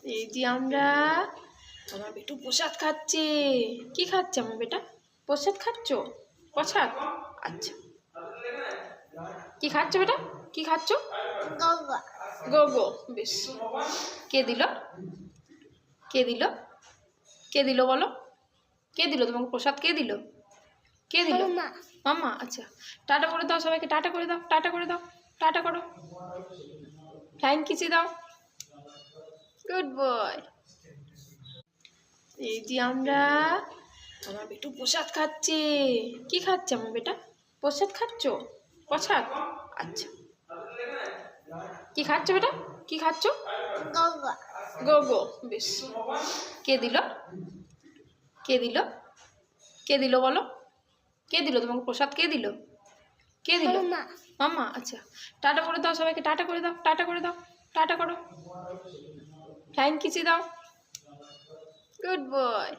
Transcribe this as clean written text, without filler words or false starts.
এই যে আমরা আমার বেটু প্রসাদ খাচ্ছে। কি খাচ্ছে আমার বেটা? প্রসাদ খাচ্ছ? প্রসাদ? আচ্ছা, কি খাচ্ছ বেটা? কি খাচ্ছ? গো বেশ। কে দিল? কে দিল? কে দিল বলো? কে দিল তোমাকে প্রসাদ? কে দিল? কে দিল? মামা। আচ্ছা, টাটা করে দাও সবাইকে, টাটা করে দাও, টাটা করে দাও, টাটা করো, ফ্লাইং কিসি দাও। Good boy. এই যে আমরা আমার বেটু প্রসাদ খাচ্ছে। কি খাচ্ছে আমার বেটা? প্রসাদ খাচ্ছ? প্রসাদ? আচ্ছা, কি খাচ্ছ বেটা? কি খাচ্ছ? গো বেশ। কে দিল? কে দিল? কে দিল বলো? কে দিল তোমাকে প্রসাদ? কে দিল? কে দিল? মামা। আচ্ছা, টাটা করে দাও সবাইকে, টাটা করে দাও, টাটা করে দাও, টাটা করো, ফ্লাইং কিসি দাও। Good boy.